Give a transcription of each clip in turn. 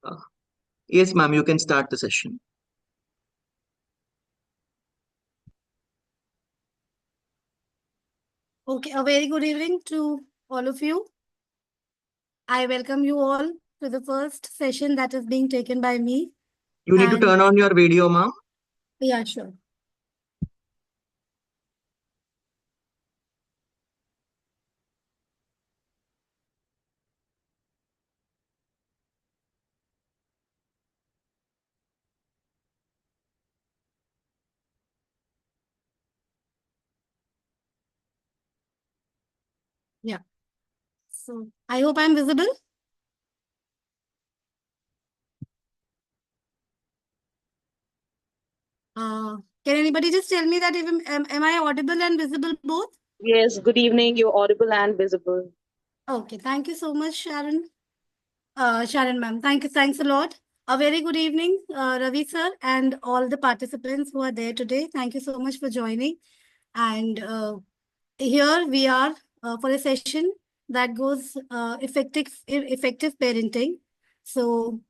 Uh, yes, ma'am, you can start the session. Okay, a very good evening to all of you. I welcome you all to the first session that is being taken by me. You need to And turn on your video, ma'am. yeah, sure. Yeah. So I hope I'm visible. Can anybody just tell me that if am I audible and visible both? Yes, good evening. You're audible and visible. Okay, thank you so much, Sharon. Sharon ma'am, thanks a lot. A very good evening, Ravi sir, and all the participants who are there today. Thank you so much for joining. And here we are for a session that goes effective parenting. So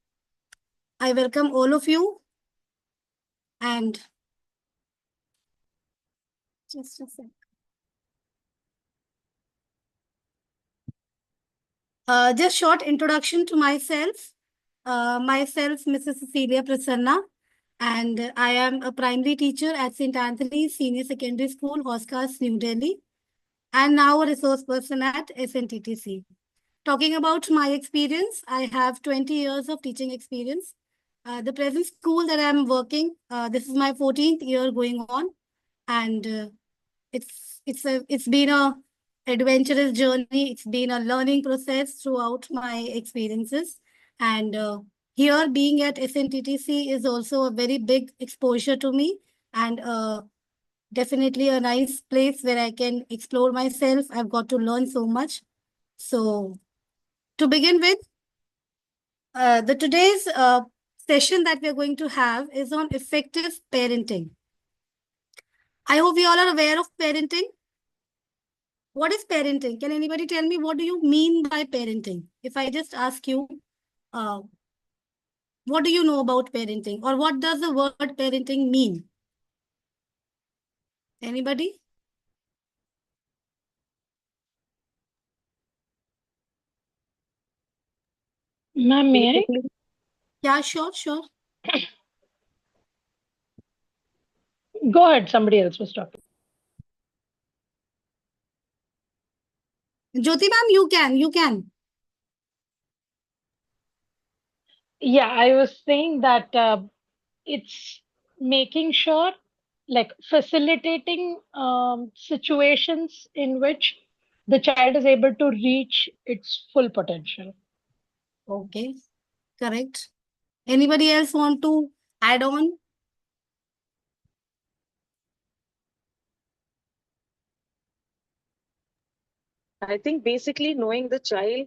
I welcome all of you, and just a sec. Just short introduction to myself. Myself, Mrs. Cecilia Prasanna, and I am a primary teacher at St. Anthony's Senior Secondary School, Hoskas, New Delhi, and now a resource person at SNTTC. Talking about my experience, I have 20 years of teaching experience. The present school that I'm working, this is my 14th year going on, and it's been a adventurous journey. It's been a learning process throughout my experiences, and here being at SNTTC is also a very big exposure to me, and definitely a nice place where I can explore myself. I've got to learn so much. So to begin with, the today's session that we're going to have is on effective parenting. I hope we all are aware of parenting. What is parenting? Can anybody tell me what do you mean by parenting? If I just ask you, uh, what do you know about parenting, or what does the word parenting mean? Anybody? Ma'am, may I? Basically, Yeah, sure. Go ahead, somebody else was talking. Jyoti ma'am, you can. Yeah, I was saying that it's making sure, like facilitating situations in which the child is able to reach its full potential. Okay, correct. Anybody else want to add on? I think basically knowing the child,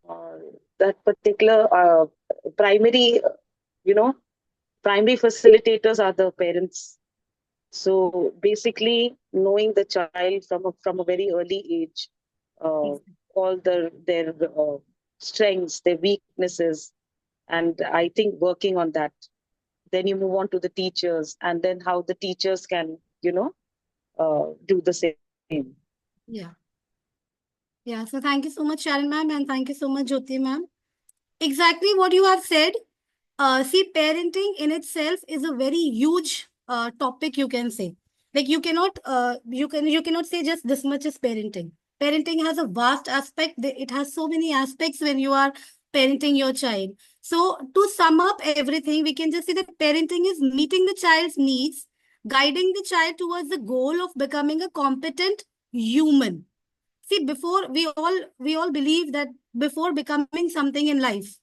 uh, that particular primary, you know, primary facilitators are the parents. So basically knowing the child from a very early age, uh, all their strengths, their weaknesses, and I think working on that. Then you move on to the teachers, and then how the teachers can, do the same. Yeah. Yeah, so thank you so much, Sharon ma'am, and thank you so much, Jyoti ma'am. Exactly what you have said. See, parenting in itself is a very huge topic, you can say. Like you cannot say just this much is parenting. Parenting has a vast aspect. It has so many aspects when you are parenting your child. So to sum up everything, we can just say that parenting is meeting the child's needs, guiding the child towards the goal of becoming a competent human. See, before we all believe that before becoming something in life,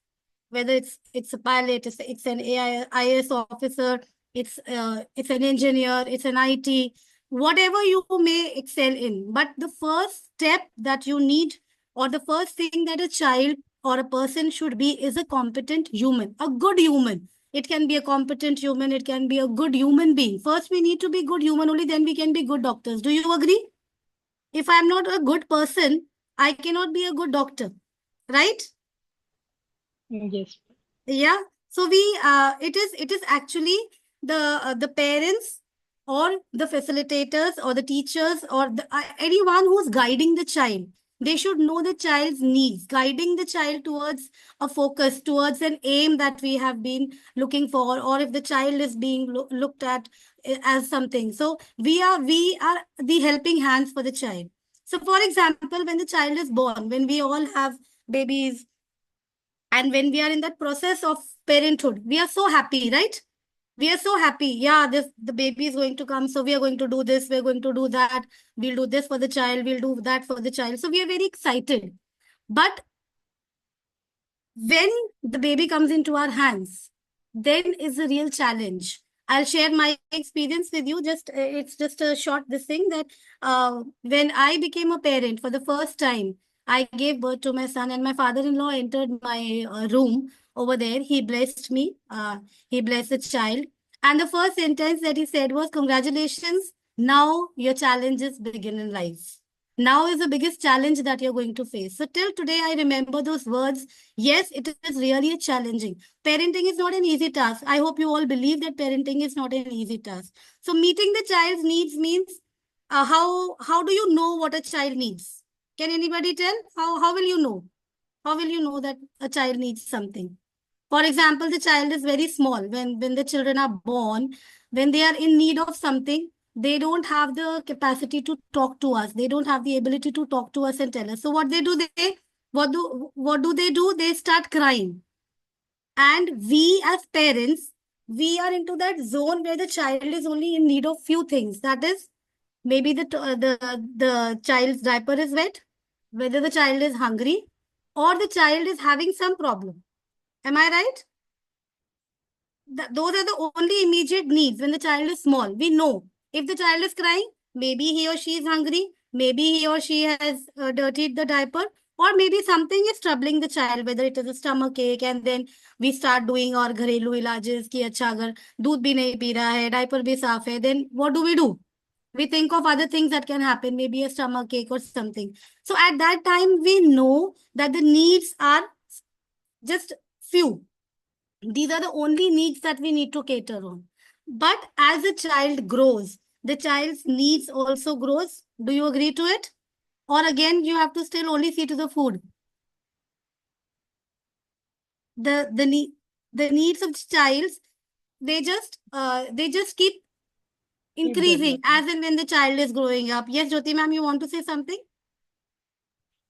whether it's a pilot, it's an IAS officer, it's an engineer, it's an IT, whatever you may excel in. But the first step that you need, or the first thing that a child or a person should be, is a competent human, a good human. It can be a competent human, it can be a good human being. First, we need to be good human, only then we can be good doctors. Do you agree? If I'm not a good person, I cannot be a good doctor, right? Yes. Yeah. So it is actually the parents or the facilitators or the teachers or anyone who's guiding the child. They should know the child's needs, guiding the child towards a focus, towards an aim that we have been looking for, or if the child is being looked at as something. So we are the helping hands for the child. So for example, when the child is born, when we all have babies, and when we are in that process of parenthood, we are so happy, right? We are so happy. Yeah, this the baby is going to come. So we are going to do this, we're going to do that. We'll do this for the child, we'll do that for the child. So we are very excited. But when the baby comes into our hands, then is a real challenge. I'll share my experience with you. Just it's just a short this thing that when I became a parent for the first time, I gave birth to my son, and my father-in-law entered my room over there. He blessed me. He blessed the child, and the first sentence that he said was, "Congratulations! Now your challenges begin in life. Now is the biggest challenge that you're going to face." So till today, I remember those words. Yes, it is really challenging. Parenting is not an easy task. I hope you all believe that parenting is not an easy task. So meeting the child's needs means how do you know what a child needs? Can anybody tell? How will you know? How will you know that a child needs something? For example, the child is very small. When the children are born, when they are in need of something, they don't have the capacity to talk to us. They don't have the ability to talk to us and tell us. So what they do, what do they do? They start crying. And we as parents, we are into that zone where the child is only in need of few things. That is, maybe the child's diaper is wet, whether the child is hungry, or the child is having some problem. Am I right? Those are the only immediate needs when the child is small. We know if the child is crying, maybe he or she is hungry, maybe he or she has dirtied the diaper, or maybe something is troubling the child, whether it is a stomach ache, and then we start doing our घरेलू इलाजेस कि अच्छा अगर दूध भी नहीं P रहा है, diaper भी साफ है, then what do? We think of other things that can happen, maybe a stomach ache or something. So at that time, we know that the needs are just few. These are the only needs that we need to cater on. But as a child grows, the child's needs also grows. Do you agree to it? Or again, you have to still only see to the food. The needs of child, they just keep increasing as and when the child is growing up. Yes, Jyoti ma'am, you want to say something?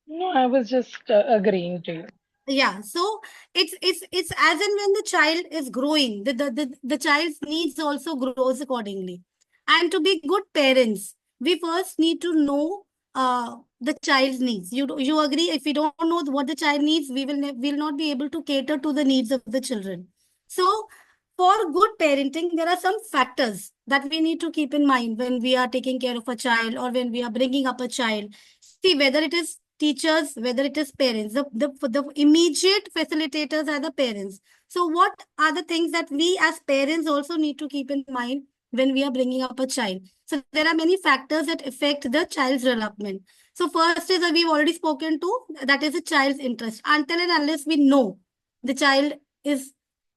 No, I was just agreeing to you. Yeah, so it's as and when the child is growing, the child's needs also grows accordingly. And to be good parents, we first need to know the child's needs. You agree? If we don't know what the child needs, will not be able to cater to the needs of the children. So for good parenting, there are some factors that we need to keep in mind when we are taking care of a child or when we are bringing up a child. See, whether it is teachers, whether it is parents, the immediate facilitators are the parents. So what are the things that we as parents also need to keep in mind when we are bringing up a child? So there are many factors that affect the child's development. So first is that we've already spoken to, that is a child's interest. Until and unless we know the child is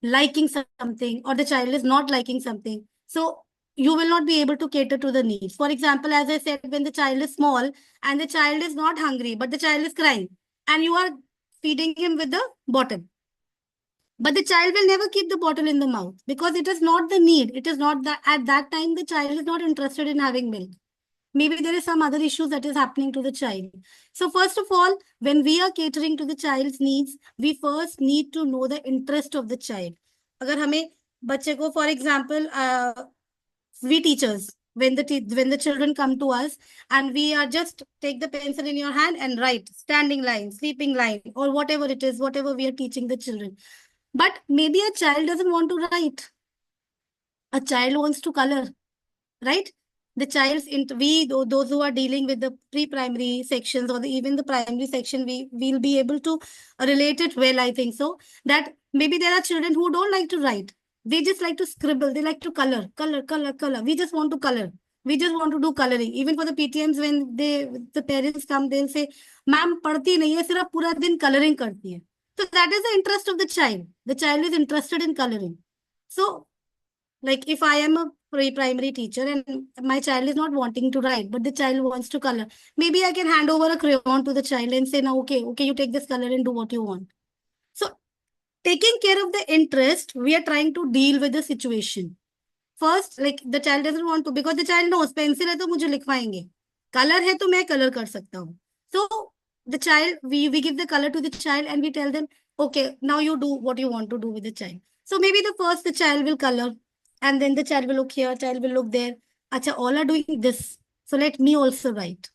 liking something or the child is not liking something, so you will not be able to cater to the needs. For example, as I said, when the child is small and the child is not hungry, but the child is crying, and you are feeding him with the bottle. But the child will never keep the bottle in the mouth because it is not the need. It is not that at that time the child is not interested in having milk. Maybe there is some other issues that is happening to the child. So first of all, when we are catering to the child's needs, we first need to know the interest of the child. अगर हमें बच्चे को, for example, we teachers, when the children come to us and we are just take the pencil in your hand and write standing line, sleeping line, or whatever it is, whatever we are teaching the children. But maybe a child doesn't want to write. A child wants to color, right? The child's those who are dealing with the pre-primary sections or even the primary section, we'll be able to relate it well, I think so. That maybe there are children who don't like to write. They just like to scribble. They like to color. We just want to color. We just want to do coloring. Even for the PTMs, when the parents come, they'll say, "Ma'am, पढ़ती नहीं है, सिर्फ पूरा दिन coloring करती है." So that is the interest of the child. The child is interested in coloring. So, like if I am a pre-primary teacher and my child is not wanting to write, but the child wants to color, maybe I can hand over a crayon to the child and say, now, okay, you take this color and do what you want. So, taking care of the interest, we are trying to deal with the situation. First, like the child doesn't want to, because the child knows pencil है तो मुझे लिखवाएंगे, color है तो मैं color कर सकता हूँ. So the child, we give the color to the child and we tell them, okay, now you do what you want to do with the child. So maybe the child will color, and then the child will look here, child will look there. Acha, all are doing this, so let me also write.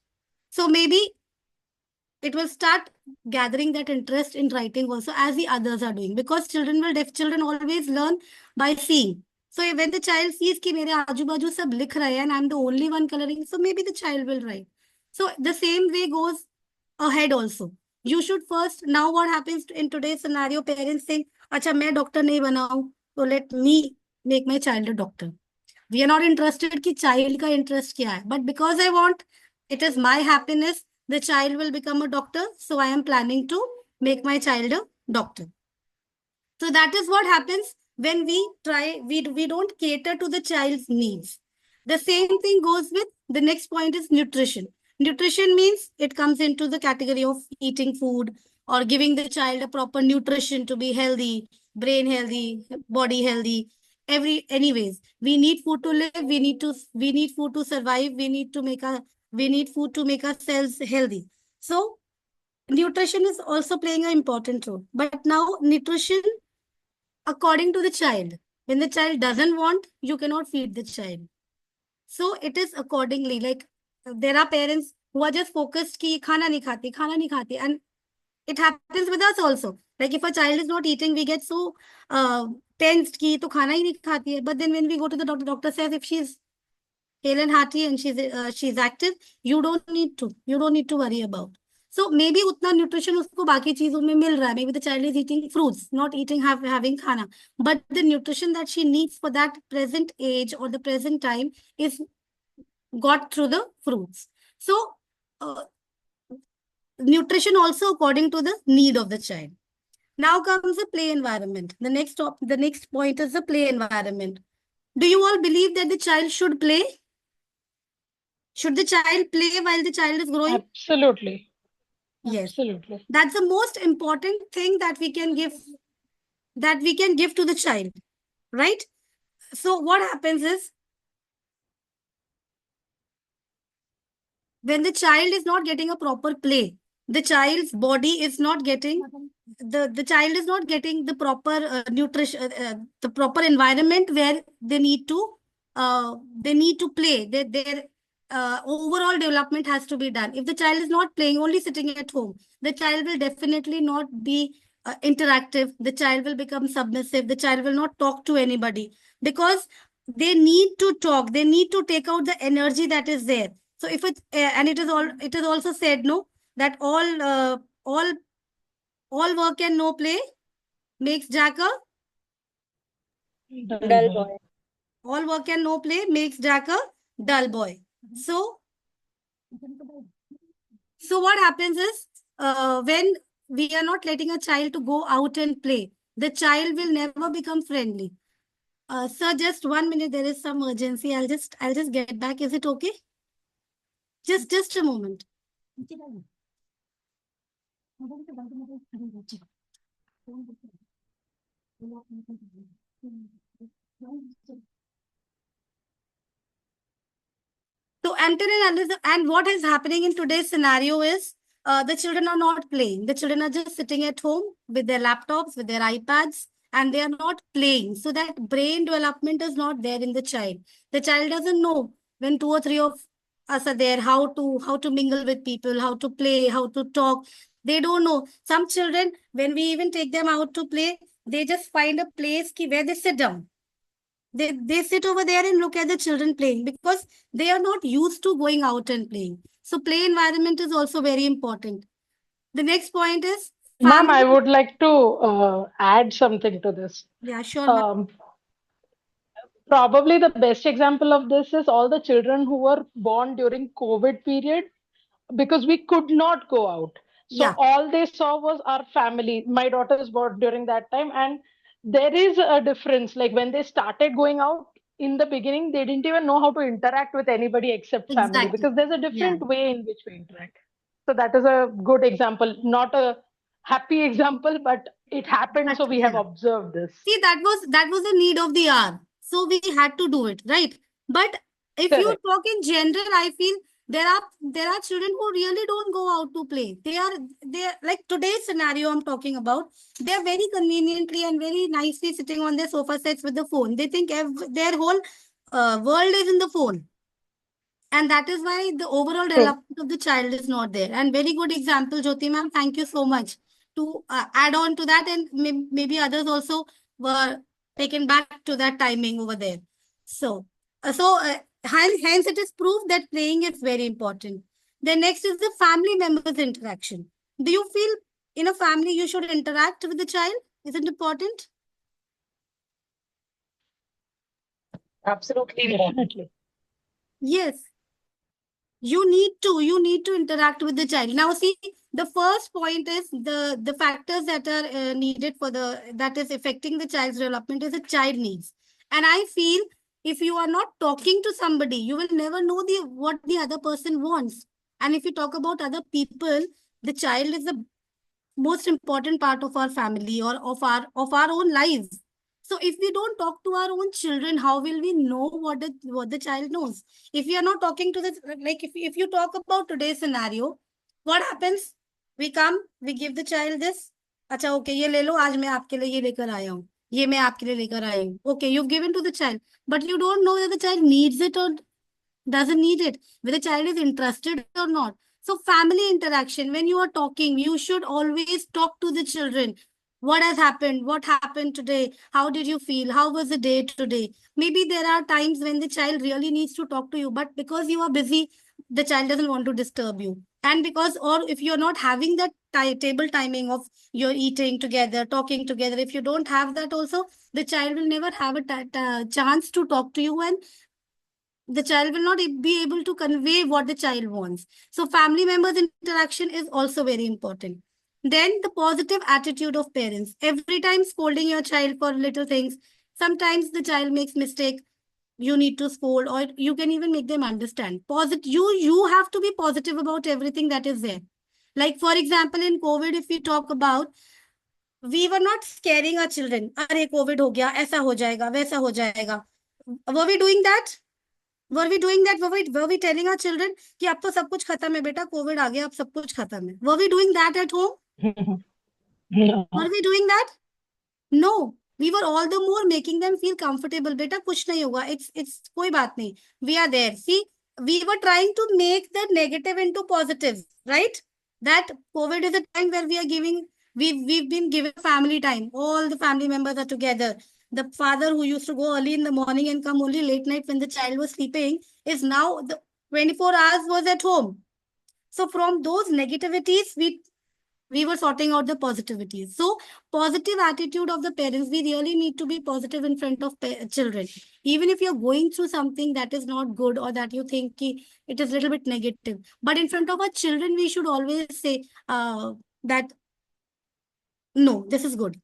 So maybe it will start gathering that interest in writing also as the others are doing, because children always learn by seeing. So when the child sees कि मेरे आजू बाजू सब लिख रहे हैं and I'm the only one coloring, so maybe the child will write. So the same way goes ahead also. You should first, now what happens in today's scenario, parents think, अच्छा मैं doctor नहीं बनाऊं, so let me make my child a doctor. We are not interested कि child का interest क्या है, but because I want, it is my happiness, the child will become a doctor, so I am planning to make my child a doctor. So that is what happens when we don't cater to the child's needs. The same thing goes with the next point is nutrition. Nutrition means it comes into the category of eating food or giving the child a proper nutrition to be healthy, brain healthy, body healthy. Anyways, we need food to live, we need food to survive, we need food to make ourselves healthy. So nutrition is also playing an important role. But now nutrition according to the child. When the child doesn't want, you cannot feed the child. So it is accordingly. Like there are parents who are just focused ki khana nahi khati. And it happens with us also. Like if a child is not eating, we get so tensed ki to khana hi nahi khati hai. But then when we go to the doctor says if she's hale and hearty and she's active, you don't need to worry about. So maybe utna nutrition usko baki cheezon mein mil raha hai. Maybe the child is eating fruits, not having khana. But the nutrition that she needs for that present age or the present time is got through the fruits. So nutrition also according to the need of the child. Now comes the play environment. The next point is the play environment. Do you all believe that the child should play? Should the child play while the child is growing? Absolutely. Yes. Absolutely. That's the most important thing that we can give to the child, right? So what happens is when the child is not getting a proper play, the child's body is not getting the child is not getting the proper nutrition, the proper environment where they need to play. Their overall development has to be done. If the child is not playing, only sitting at home, the child will definitely not be interactive. The child will become submissive. The child will not talk to anybody because they need to talk. They need to take out the energy that is there. So if it and it is also said no that all work and no play makes Jack a Dull boy. all work and no play makes Jack a dull boy. So what happens is when we are not letting a child to go out and play, the child will never become friendly. Sir, just 1 minute. There is some urgency. I'll just get back. Is it okay? Just a moment. So and what is happening in today's scenario is the children are not playing. The children are just sitting at home with their laptops, with their iPads, and they are not playing. So that brain development is not there in the child. The child doesn't know when 2 or 3 of us are there, how to mingle with people, how to play, how to talk. They don't know. Some children, when we even take them out to play, they just find a place where they sit down. They sit over there and look at the children playing because they are not used to going out and playing. So play environment is also very important. The next point is Ma'am, I would like to add something to this. Yeah, sure. Ma'am. Probably the best example of this is all the children who were born during COVID period, because we could not go out. So Yeah. all they saw was our family. My daughter is born during that time, and there is a difference. Like when they started going out in the beginning, they didn't even know how to interact with anybody except family, Exactly. because there's a Yeah. different way in which we interact. So that is a good example, not a happy example, but it happened. But So we have yeah. observed this. See, that was the need of the hour. So we had to do it, right? But if you Correct. talk in general, I feel there are children who really don't go out to play. They are like today's scenario I'm talking about. They are very conveniently and very nicely sitting on their sofa sets with the phone. They think their whole world is in the phone. And that is why the overall True. development of the child is not there. And very good example, Jyoti ma'am. Thank you so much to add on to that. And maybe others also were taken back to that timing over there. Hence it is proof that playing is very important. Then next is the family members interaction. Do you feel in a family you should interact with the child? Is it important? Absolutely important. Definitely. Yes. You need to interact with the child. Now see, the first point is the factors that are needed for that is affecting the child's development is the child needs. And I feel if you are not talking to somebody, you will never know what the other person wants. And if you talk about other people, the child is the most important part of our family or of our own lives. So if we don't talk to our own children, how will we know what the child knows? If we are not talking to the, like if you talk about today's scenario, what happens? We come, we give the child this. अच्छा okay, ये ले लो, आज मैं आपके लिए ये लेकर आया हूँ, ये मैं आपके लिए लेकर आई हूँ. Okay, you've given to the child, but you don't know that the child needs it or doesn't need it, whether the child is interested or not. So family interaction, when you are talking, you should always talk to the children. What has happened? What happened today? How did you feel? How was the day today? Maybe there are times when the child really needs to talk to you, but because you are busy, the child doesn't want to disturb you. And because, or if you're not having that table timing of you're eating together, talking together, if you don't have that also, the child will never have a chance to talk to you, and the child will not be able to convey what the child wants. So family members interaction is also very important. Then the positive attitude of parents. Every time scolding your child for little things, sometimes the child makes mistake, you need to scold, or you can even make them understand. You have to be positive about everything that is there. Like for example, in COVID, if we talk about, we were not scaring our children. Arey COVID ho gaya, aisa ho jayega, waisa ho jayega. Were we doing that? Were we doing that? Were we telling our children कि अब तो सब कुछ खत्म है बेटा, Covid आ गया, अब सब कुछ खत्म है? Were we doing that at home? No. Were we doing that? No. We were all the more making them feel comfortable. बेटा कुछ नहीं होगा. It's कोई बात नहीं. We are there. See, we were trying to make the negative into positive, right? That COVID is a time where we've been given family time. All the family members are together. The father who used to go early in the morning and come only late night when the child was sleeping is now the 24 hours was at home. So from those negativities, we were sorting out the positivities. So positive attitude of the parents, we really need to be positive in front of children. Even if you're going through something that is not good or that you think it is a little bit negative. But in front of our children, we should always say that, no, this is good.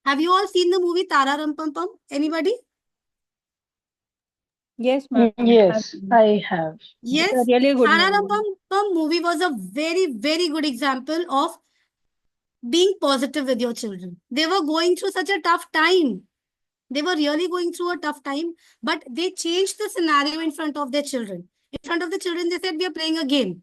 Have you all seen the movie Tara Ram Pam Pam? Anybody? Yes, ma'am. Yes, I have. Yes. It's a really good Tara Ram movie. Pam Pam movie was a very, very good example of being positive with your children. They were going through such a tough time. They were really going through a tough time, but they changed the scenario in front of their children. In front of the children, they said, we are playing a game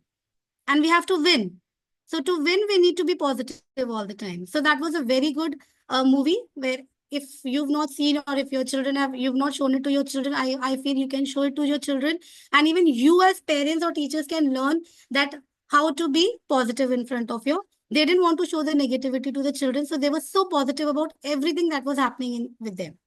and we have to win. So to win, we need to be positive all the time. So that was a very good movie where if you've not seen or if your children you've not shown it to your children, I feel you can show it to your children. And even you as parents or teachers can learn that how to be positive in front of your. They didn't want to show the negativity to the children. So they were so positive about everything that was happening with them.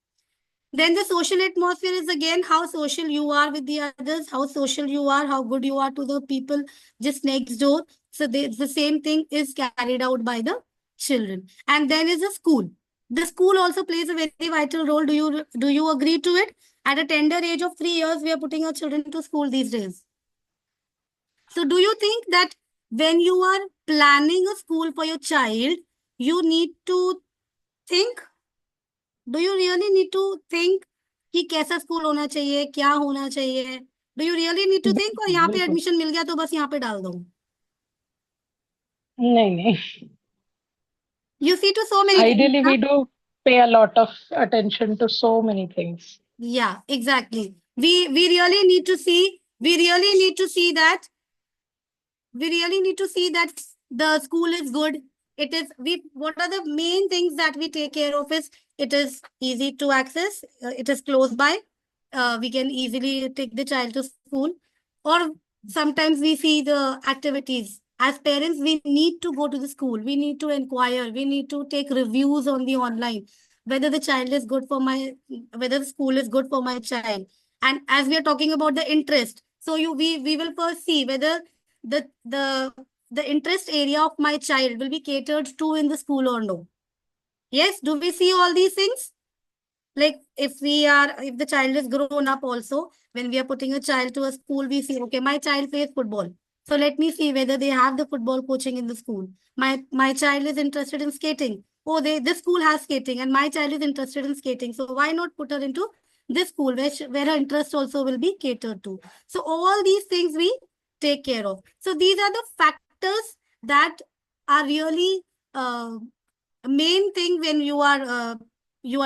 Then the social atmosphere is again how social you are with the others, how social you are, how good you are to the people just next door. So the same thing is carried out by the children. And then is the school. The school also plays a very vital role. Do you agree to it? At a tender age of 3 years, we are putting our children to school these days. So do you think that when you are planning a school for your child, you need to think. Do you really need to think कि कैसा school होना चाहिए, क्या होना चाहिए? Do you really need to think, और यहाँ पे बिल्कुल एडमिशन मिल गया तो बस यहाँ पे डाल दो? नहीं नहीं You see to so many things. ideally ना? we do pay a lot of attention to so many things. Yeah, exactly. We really need to see. We really need to see that. We really need to see that the school is good. It is. What are the main things that we take care of? Is it is easy to access. It is close by. We can easily take the child to school. Or sometimes we see the activities. As parents, we need to go to the school. We need to inquire. We need to take reviews on the online, whether the child is good for whether the school is good for my child. And as we are talking about the interest, so we will first see whether the the interest area of my child will be catered to in the school or no. Yes, do we see all these things? Like if the child is grown up also, when we are putting a child to a school, we see, okay, my child plays football. So let me see whether they have the football coaching in the school. My child is interested in skating. Oh, this school has skating and my child is interested in skating. So why not put her into this school where her interest also will be catered to? So all these things we take care of. So these are the factors that are really main thing when you are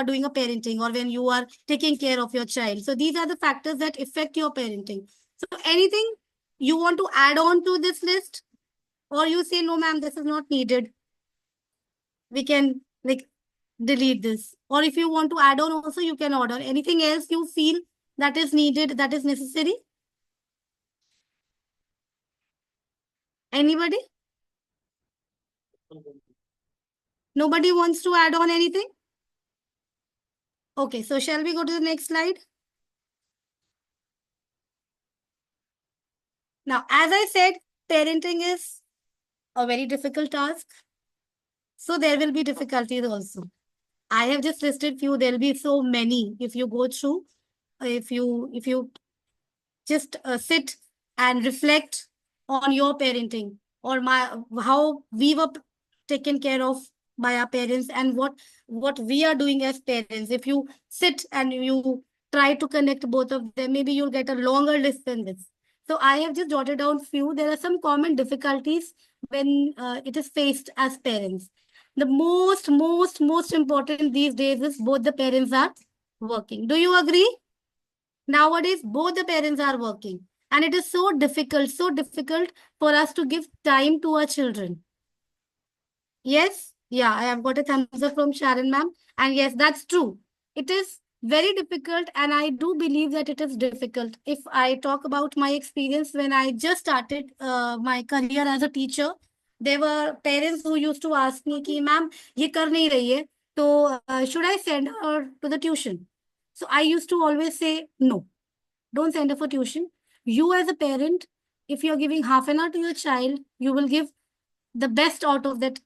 doing a parenting or when you are taking care of your child. So these are the factors that affect your parenting. So anything you want to add on to this list, or you say, no, ma'am, this is not needed, we can like delete this. Or if you want to add on also, you can order. Anything else you feel that is needed, that is necessary? Anybody? Nobody wants to add on anything? Okay, so shall we go to the next slide? Now, as I said, parenting is a very difficult task. So there will be difficulties also. I have just listed few. There will be so many. If you go through, if you just sit and reflect on your parenting or how we were taken care of by our parents and what we are doing as parents. If you sit and you try to connect both of them, maybe you'll get a longer list than this. So I have just jotted down few. There are some common difficulties when it is faced as parents. The most important these days is both the parents are working. Do you agree? Nowadays, both the parents are working. And it is so difficult for us to give time to our children. Yes? Yeah, I have got a thumbs up from Sharon ma'am. And yes, that's true. It is very difficult, and I do believe that it is difficult. If I talk about my experience when I just started my career as a teacher, there were parents who used to ask me, ki, ma'am, ye kar nahi rahi hai, so should I send her to the tuition? So I used to always say, no, don't send her for tuition. You as a parent, if you're giving half an hour to your child, you will give the best out of that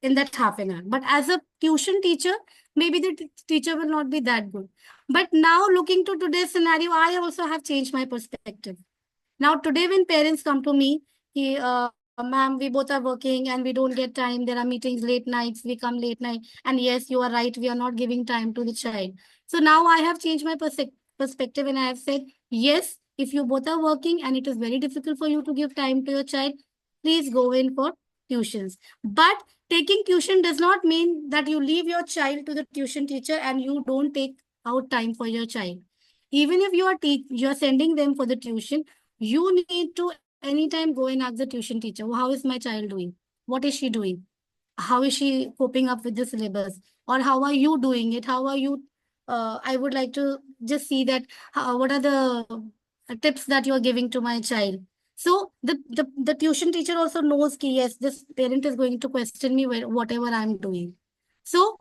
in that half an hour. But as a tuition teacher, maybe the teacher will not be that good. But now looking to today's scenario, I also have changed my perspective. Now today when parents come to me, ma'am, we both are working and we don't get time. There are meetings late nights, we come late night. And yes, you are right, we are not giving time to the child. So now I have changed my perspective and I have said, yes, if you both are working and it is very difficult for you to give time to your child, please go in for tuitions. But taking tuition does not mean that you leave your child to the tuition teacher and you don't take out time for your child. Even if you are sending them for the tuition, you need to anytime go and ask the tuition teacher, how is my child doing? What is she doing? How is she coping up with the syllabus? Or how are you doing it? How are you? I would like to just see that what are the tips that you are giving to my child. So the tuition teacher also knows that yes, this parent is going to question me whatever I'm doing. So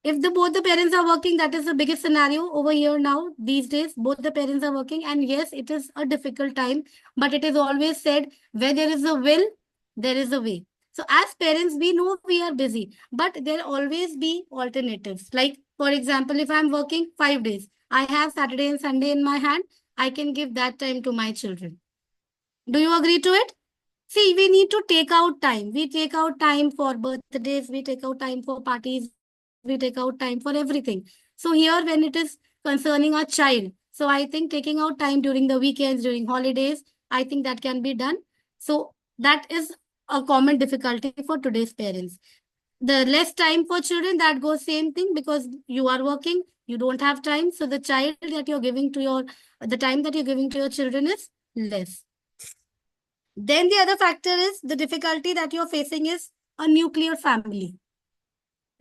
if both the parents are working, that is the biggest scenario over here now. These days, both the parents are working, and yes, it is a difficult time, but it is always said, where there is a will, there is a way. So as parents, we know we are busy, but there always be alternatives. Like, for example, if I'm working 5 days, I have Saturday and Sunday in my hand, I can give that time to my children. Do you agree to it? See, we need to take out time. We take out time for birthdays, we take out time for parties, we take out time for everything. So here, when it is concerning a child, so I think taking out time during the weekends, during holidays, I think that can be done. So that is a common difficulty for today's parents. The less time for children, that goes same thing, because you are working, you don't have time. So the child that you're giving to your, the time that you're giving to your children is less. Then the other factor is the difficulty that you're facing is a nuclear family.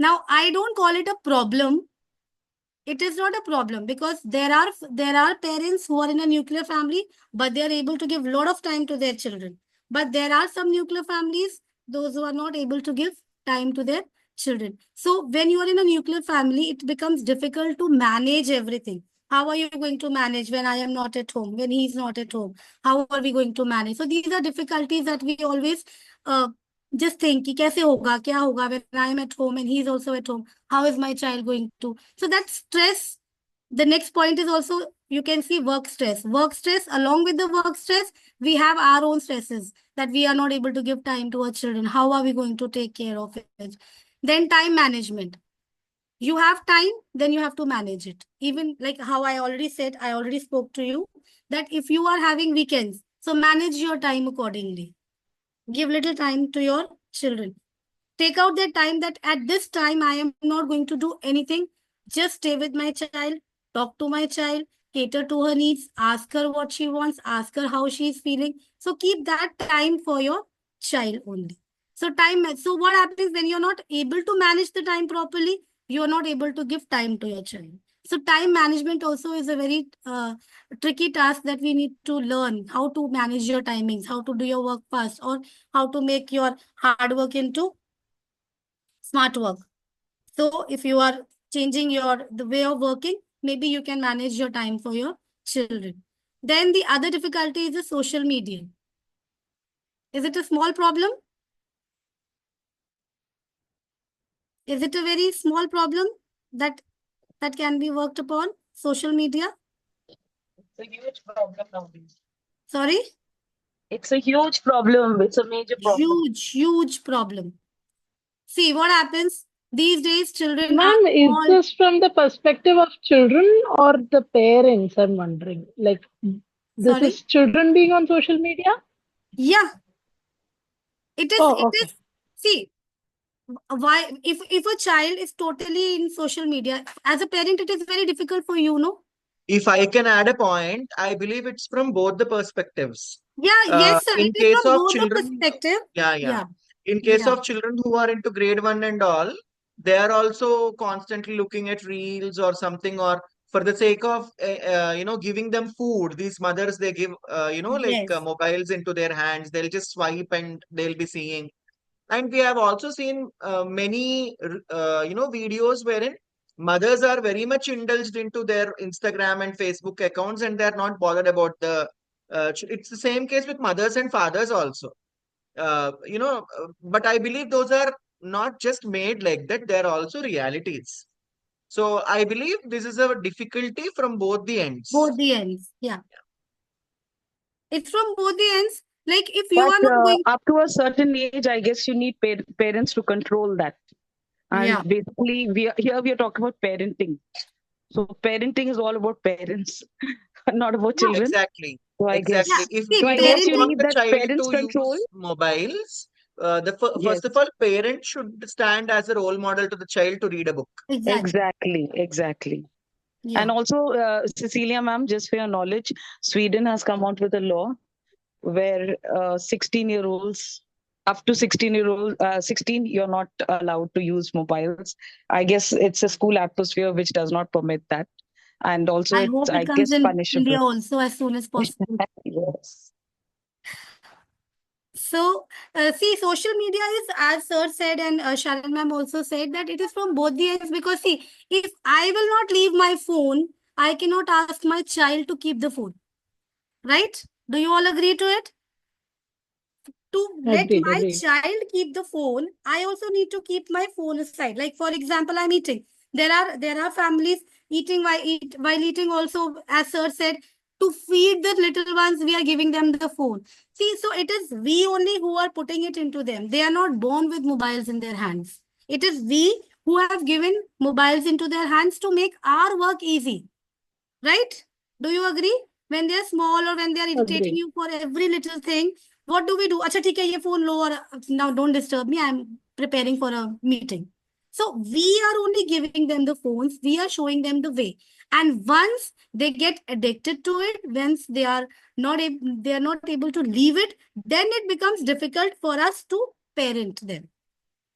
Now, I don't call it a problem. It is not a problem, because there are parents who are in a nuclear family, but they are able to give a lot of time to their children. But there are some nuclear families, those who are not able to give time to their children. So when you are in a nuclear family, it becomes difficult to manage everything. How are you going to manage when I am not at home, when he is not at home? How are we going to manage? So these are difficulties that we always just think कि कैसे होगा, क्या होगा when I am at home and he is also at home. How is my child going to? So that stress. The next point is also, you can see work stress. Work stress, along with the work stress, we have our own stresses that we are not able to give time to our children. How are we going to take care of it? Then time management. You have time, then you have to manage it. Even like how I already said, I already spoke to you, that if you are having weekends, so manage your time accordingly. Give little time to your children. Take out that time that at this time I am not going to do anything. Just stay with my child, talk to my child, cater to her needs, ask her what she wants, ask her how she is feeling. So keep that time for your child only. So what happens when you're not able to manage the time properly? You're not able to give time to your child. So time management also is a very tricky task that we need to learn, how to manage your timings, how to do your work fast, or how to make your hard work into smart work. So if you are changing the way of working, maybe you can manage your time for your children. Then the other difficulty is the social media. Is it a small problem? Is it a very small problem that can be worked upon? Social media? It's a huge problem nowadays. Sorry? It's a huge problem. It's a major problem. Huge problem. See what happens these days. Children Ma'am, are is all. this from the perspective of children or the parents? I'm wondering. Like, this Sorry? is children being on social media? Yeah. It is. Oh, It okay. is. See, why if a child is totally in social media, as a parent, it is very difficult for you, no? If I can add a point, I believe it's from both the perspectives. Yeah, yes, sir. In It is case from of both the children, perspective. yeah. Yeah, In case yeah. of children who are into grade one and all, they are also constantly looking at reels or something, or for the sake of giving them food. These mothers, they give Yes. mobiles into their hands. They'll just swipe and they'll be seeing. And we have also seen many videos wherein mothers are very much indulged into their Instagram and Facebook accounts, and they're not bothered about the. It's the same case with mothers and fathers also. But I believe those are not just made like that, they're also realities. So I believe this is a difficulty from both the ends. Both the ends. Yeah. It's from both the ends. Like if you But are not going. up to a certain age, I guess you need parents to control that. And Yeah. basically, we are talking about parenting. So parenting is all about parents, not about Yeah. children. Exactly. So I guess, Yeah. Exactly. If See, so I we guess don't you parenting. want need the that child parents to control. use mobiles, Yes, first of all, parent should stand as a role model to the child to read a book. Exactly. exactly. Yeah. And also, Cecilia, ma'am, just for your knowledge, Sweden has come out with a law where 16-year-olds, up to 16, you're not allowed to use mobiles. I guess it's a school atmosphere which does not permit that. And also, I it's, hope I it comes guess, in punishable. India also as soon as possible. Yes. So, see, social media is, as Sir said, and Sharon ma'am also said, that it is from both the ends. Because, see, if I will not leave my phone, I cannot ask my child to keep the phone. Right? Do you all agree to it? To let Agreed, my agreed. child keep the phone, I also need to keep my phone aside. Like, for example, I'm eating. There are families eating while eating also, as Sir said, To feed the little ones, we are giving them the phone. See, so it is we only who are putting it into them. They are not born with mobiles in their hands. It is we who have given mobiles into their hands to make our work easy. Right? Do you agree? When they are small or when they are irritating Agree. you for every little thing, what do we do? Acha, theek hai, ye phone lo aur now don't disturb me. I'm preparing for a meeting. So we are only giving them the phones. We are showing them the way. And once they get addicted to it, once they are not able to leave it, then it becomes difficult for us to parent them.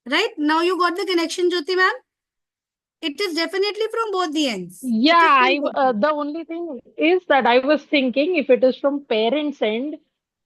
Right? Now you got the connection, Jyoti ma'am? It is definitely from both the ends. It is Yeah, from both ends. the only thing is that I was thinking if it is from parents' end,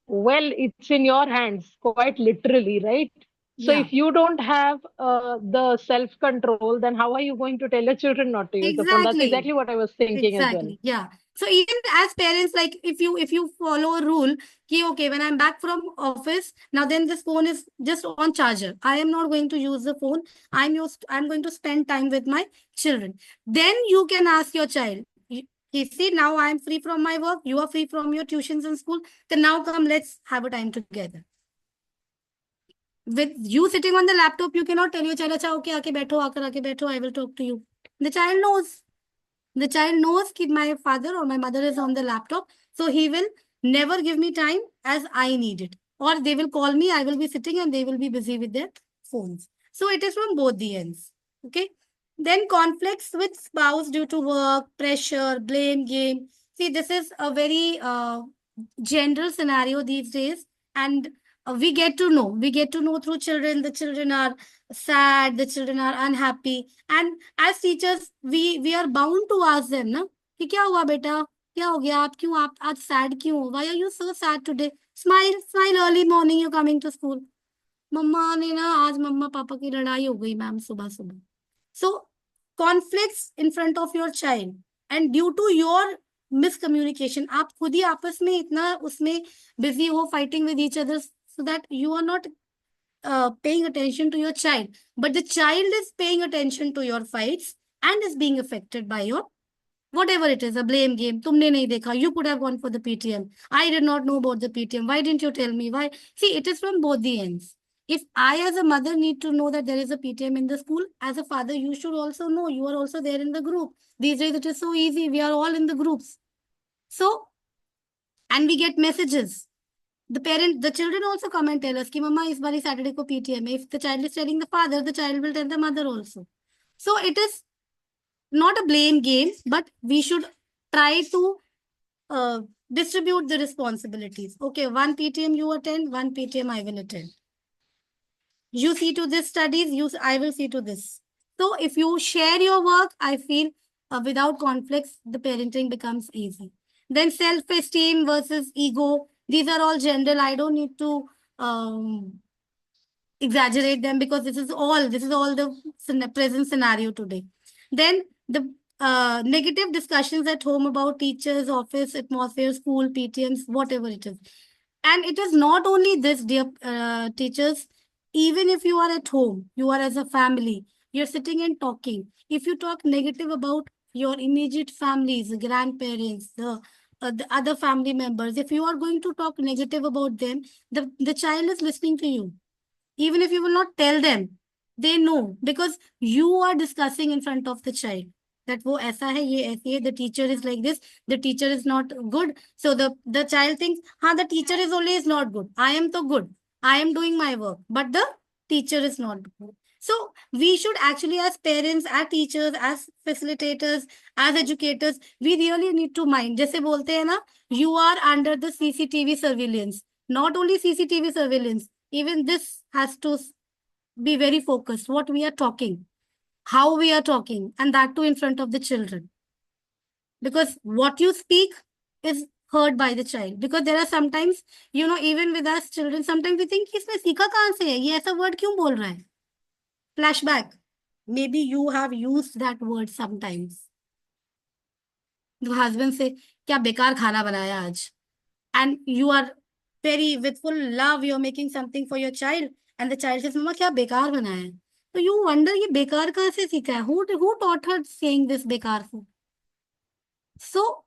well, it's in your hands, quite literally, right? So Yeah. if you don't have the self-control, then how are you going to tell your children not to use the phone? That's Exactly. exactly what I was thinking as well. Exactly. Yeah. So even as parents, like if you follow a rule, ki, okay, when I'm back from office, now then this phone is just on charger. I am not going to use the phone. I'm going to spend time with my children. Then you can ask your child, you see, now I'm free from my work, you are free from your tuitions in school. Then now come, let's have a time together. With you sitting on the laptop, you cannot tell your child, acha, okay, aake baitho, I will talk to you. The child knows. The child knows that my father or my mother is on the laptop, so he will never give me time as I need it. Or they will call me, I will be sitting and they will be busy with their phones. So it is from both the ends. Okay. Then conflicts with spouse due to work, pressure, blame game. See, this is a very general scenario these days. And we get to know through children. The children are sad, the children are unhappy. And as teachers, we are bound to ask them, na, कि क्या हुआ बेटा, क्या हो गया, आप आज sad क्यों हो? Why are you so sad today? Smile early morning, you coming to school. मम्मा ने ना आज मम्मा पापा की लड़ाई हो गई मैम सुबह सुबह. So conflicts in front of your child and due to your miscommunication, आप खुद ही आपस में इतना उसमें busy हो fighting with each other so that you are not paying attention to your child, but the child is paying attention to your fights and is being affected by your whatever it is, a blame game. तुमने नहीं देखा, you could have gone for the PTM. I did not know about the PTM. Why didn't you tell me? Why? See, it is from both the ends. If I, as a mother, need to know that there is a PTM in the school, as a father, you should also know. You are also there in the group. These days, it is so easy. We are all in the groups. So, and we get messages. The children also come and tell us, ki, Mama, is bari Saturday ko PTM. If the child is telling the father, the child will tell the mother also. So, it is not a blame game, but we should try to distribute the responsibilities. Okay, one PTM you attend, one PTM I will attend. You see to this studies, I will see to this. So if you share your work, I feel without conflicts, the parenting becomes easy. Then self-esteem versus ego. These are all general. I don't need to exaggerate them because this is all the present scenario today. Then the negative discussions at home about teachers, office atmosphere, school, PTMs, whatever it is. And it is not only this, dear teachers. Even if you are at home, you are as a family, you're sitting and talking. If you talk negative about your immediate families, the grandparents, the other family members, if you are going to talk negative about them, the child is listening to you. Even if you will not tell them, they know because you are discussing in front of the child that wo aisa hai, ye aisi hai, the teacher is like this, the teacher is not good. So the child thinks, the teacher is always not good. I am so good. I am doing my work, but the teacher is not good. So we should actually, as parents, as teachers, as facilitators, as educators, we really need to mind. जैसे बोलते हैं ना, you are under the CCTV surveillance. Not only CCTV surveillance, even this has to be very focused. What we are talking, how we are talking, and that too in front of the children. Because what you speak is heard by the child. Because there are sometimes, even with us children, sometimes we think, इसमें सीखा कहाँ से है? ये ऐसा word क्यों बोल रहा है? Flashback. Maybe you have used that word sometimes. The husband say, क्या बेकार खाना बनाया आज? And you are very with full love, you're making something for your child, and the child says, Mama, क्या बेकार बनाया है? So you wonder, ये बेकार कहाँ से सीखा है? Who taught her saying this बेकार food? So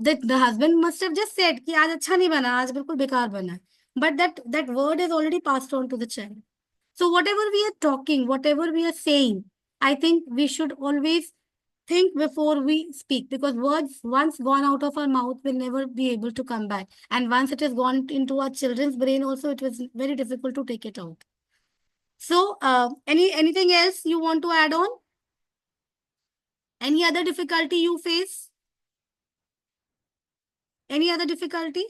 the husband must have just said कि आज अच्छा नहीं बना, आज बिल्कुल बेकार बना. But that word is already passed on to the child. So whatever we are talking, whatever we are saying, I think we should always think before we speak, because words once gone out of our mouth will never be able to come back. And once it has gone into our children's brain also, it was very difficult to take it out. So anything else you want to add on? Any other difficulty you face? Any other difficulty?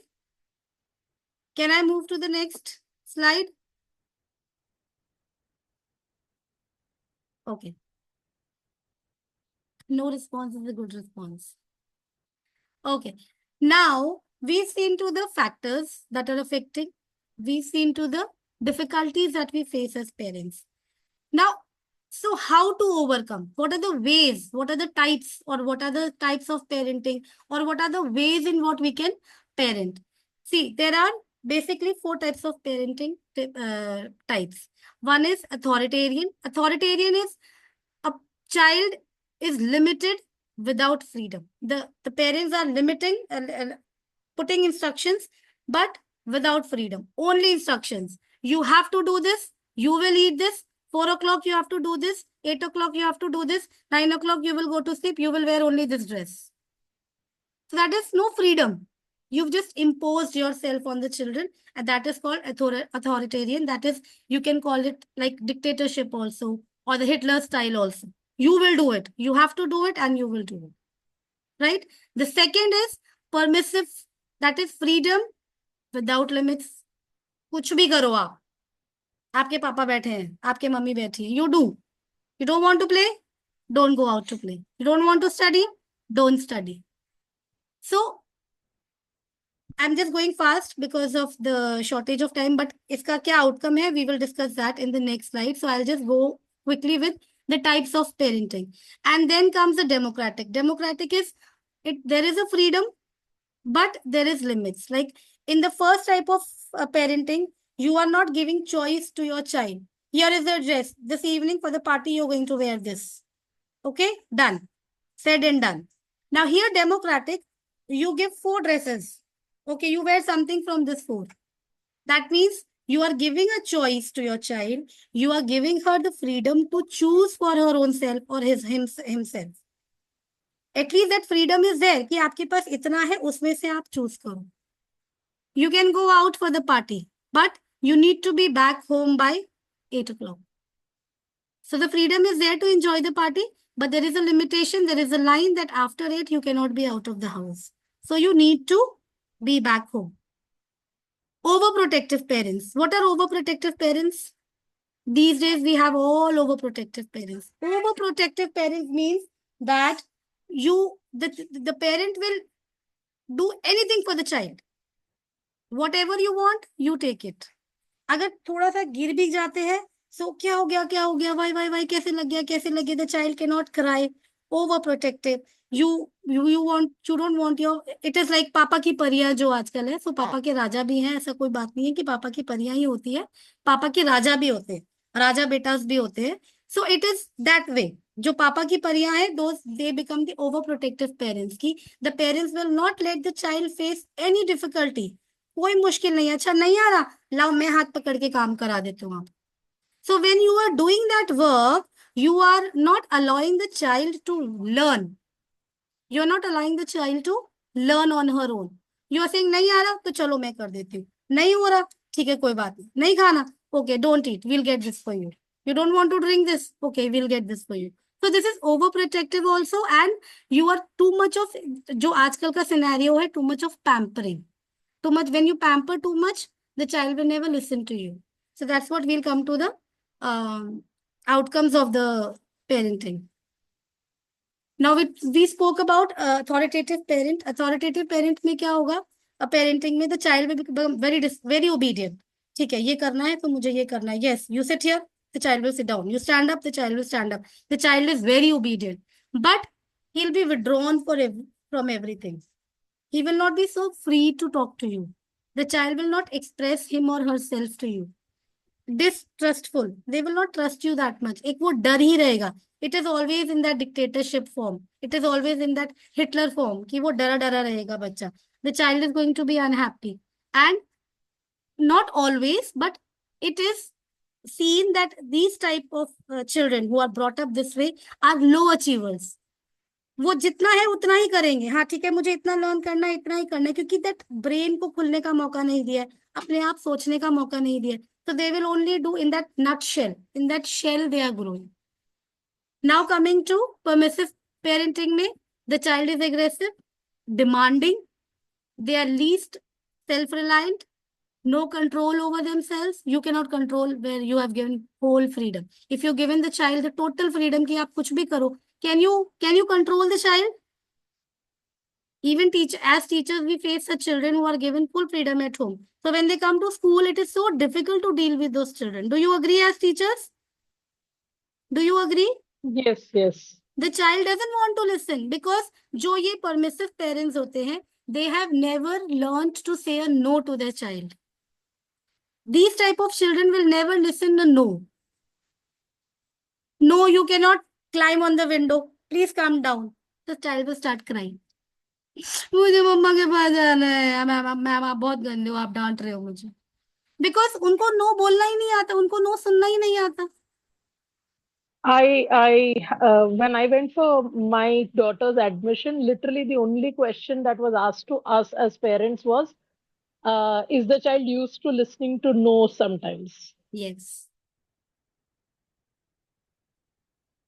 Can I move to the next slide? Okay. No response is a good response. Okay. Now, we've seen to the factors that are affecting. We've seen to the difficulties that we face as parents. Now, so how to overcome? What are the ways? What are the types, or what are the types of parenting, or what are the ways in what we can parent? See, there are basically 4 types of parenting types. One is authoritarian. Authoritarian is a child is limited without freedom. The parents are limiting, putting instructions, but without freedom. Only instructions. You have to do this. You will eat this. 4 o'clock you have to do this. 8 o'clock you have to do this. 9 o'clock you will go to sleep. You will wear only this dress. So that is no freedom. You've just imposed yourself on the children, and that is called authoritarian. That is, you can call it like dictatorship also, or the Hitler style also. You will do it. You have to do it, and you will do it. Right? The second is permissive. That is freedom without limits. कुछ भी करो आप. आपके पापा बैठे हैं, आपके mummy बैठी है. You do. You don't want to play? Don't go out to play. You don't want to study? Don't study. So, I'm just going fast because of the shortage of time, but iska kya outcome hai, we will discuss that in the next slide. So I'll just go quickly with the types of parenting. And then comes the democratic. Democratic is, there is a freedom, but there is limits. Like in the first type of parenting, you are not giving choice to your child. Here is the dress. This evening for the party, you're going to wear this. Okay, done. Said and done. Now here, democratic, you give 4 dresses. Okay, you wear something from this 4. That means you are giving a choice to your child. You are giving her the freedom to choose for her own self or himself. At least that freedom is there कि आपके पास इतना है, उसमें से आप choose करो. You can go out for the party, but you need to be back home by 8 o'clock. So the freedom is there to enjoy the party, but there is a limitation. There is a line that after 8, you cannot be out of the house. So you need to be back home. Overprotective parents. What are overprotective parents? These days, we have all overprotective parents. Overprotective parents means that the parent will do anything for the child. Whatever you want, you take it. अगर थोड़ा सा गिर भी जाते हैं, so क्या हो गया, why, कैसे लग गया, the child cannot cry. Overprotective. You don't want your, it is like पापा की परियां जो आजकल है, so पापा के राजा भी हैं. ऐसा कोई बात नहीं है कि पापा की परियां ही होती है, पापा के राजा भी होते हैं, राजा बेटास भी होते हैं. So it is that way. जो पापा की परियां है, those they become the overprotective parents. की the parents will not let the child face any difficulty. कोई मुश्किल नहीं है. अच्छा नहीं आ रहा, लाओ मैं हाथ पकड़ के काम करा देती हूँ आप. So when you are doing that work, you are not allowing the child to learn. You are not allowing the child to learn on her own. You are saying नहीं आ रहा तो चलो मैं कर देती हूँ. नहीं हो रहा, ठीक है कोई बात नहीं. नहीं खाना, okay, don't eat. We'll get this for you. You don't want to drink this, okay, we'll get this for you. So this is overprotective also, and you are too much of, जो आजकल का scenario है, too much of pampering. Too much, when you pamper too much, the child will never listen to you. So that's what we'll come to the outcomes of the parenting. Now we spoke about authoritative parent. Authoritative parent में क्या होगा? A parenting में the child will become very obedient. ठीक है, ये करना है तो मुझे ये करना है. Yes, you sit here, the child will sit down. You stand up, the child will stand up. The child is very obedient, but he'll be withdrawn from everything. He will not be so free to talk to you. The child will not express him or herself to you. distrustful. They will not trust you that much. एक वो डर ही रहेगा. It is always in that dictatorship form. It is always in that Hitler form कि वो डरा डरा रहेगा बच्चा. The child is going to be unhappy. And not always, but it is seen that these type of children who are brought up this way are low achievers. वो जितना है उतना ही करेंगे. हाँ ठीक है, मुझे इतना लर्न करना है, इतना ही करना है, क्योंकि दैट ब्रेन को खुलने का मौका नहीं दिया है, अपने आप सोचने का मौका नहीं दिया है. So they will only do in that nutshell. In that shell they are growing. Now coming to permissive parenting में, the child is aggressive, demanding, they are least self-reliant, no control over themselves. You cannot control where you have given whole freedom. If you've given the child the total freedom कि आप कुछ भी करो, can you control the child? Even as teachers, we face such children who are given full freedom at home. So when they come to school, it is so difficult to deal with those children. Do you agree as teachers? Do you agree? Yes, yes. The child doesn't want to listen because जो ये permissive parents होते हैं, they have never learned to say a no to their child. These type of children will never listen to no. No, you cannot climb on the window. Please calm down. The child will start crying. मुझे मम्मा के पास जाना है. Ma'am आप बहुत गंदे हो, आप डांट रहे हो मुझे. Because उनको no बोलना ही नहीं आता, उनको no सुनना ही नहीं आता. When I went for my daughter's admission, literally the only question that was asked to us as parents was, is the child used to listening to no sometimes? Yes.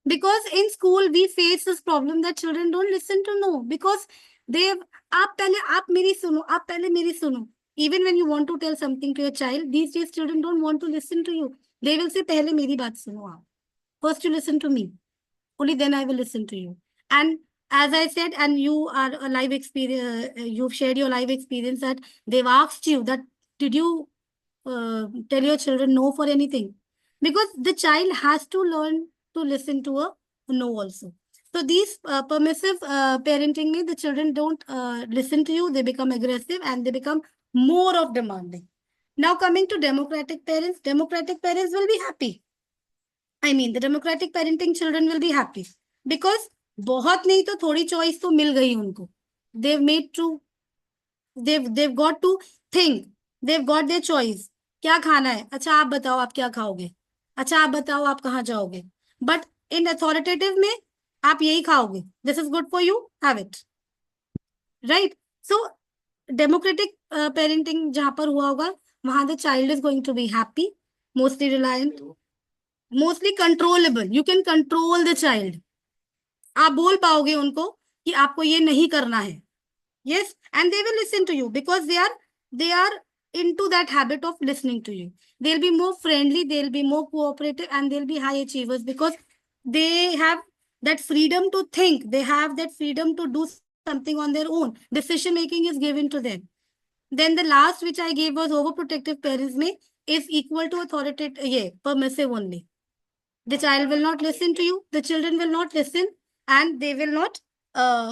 Because in school we face this problem that children don't listen to no because आप पहले मेरी सुनो. Even when you want to tell something to your child, these days children don't want to listen to you. They will say पहले मेरी बात सुनो आप. First you listen to me. Only then I will listen to you. And as I said, and you are a live experience, you've shared your live experience that they've asked you that, did you tell your children no for anything? Because the child has to learn to listen to a no also. So these permissive parenting means the children don't listen to you, they become aggressive and they become more of demanding. Now coming to democratic parents will be happy. I mean, the democratic parenting children will be happy because बहुत नहीं तो थोड़ी choice तो मिल गई उनको. They've got to think. They've got their choice. क्या खाना है? अच्छा आप बताओ आप क्या खाओगे? अच्छा आप बताओ आप कहाँ जाओगे? But in authoritative में आप यही खाओगे. This is good for you. Have it. Right? So democratic parenting जहाँ पर हुआ होगा वहाँ the child is going to be happy, mostly reliant, mostly controllable. You can control the child. आप बोल पाओगे उनको कि आपको ये नहीं करना है. Yes, and they will listen to you because they are into that habit of listening to you. They'll be more friendly, they'll be more cooperative, and they'll be high achievers because they have that freedom to think. They have that freedom to do something on their own. Decision making is given to them. Then the last which I gave was overprotective parents में is equal to authoritative, permissive only. The child will not listen to you. The children will not listen, and they will not.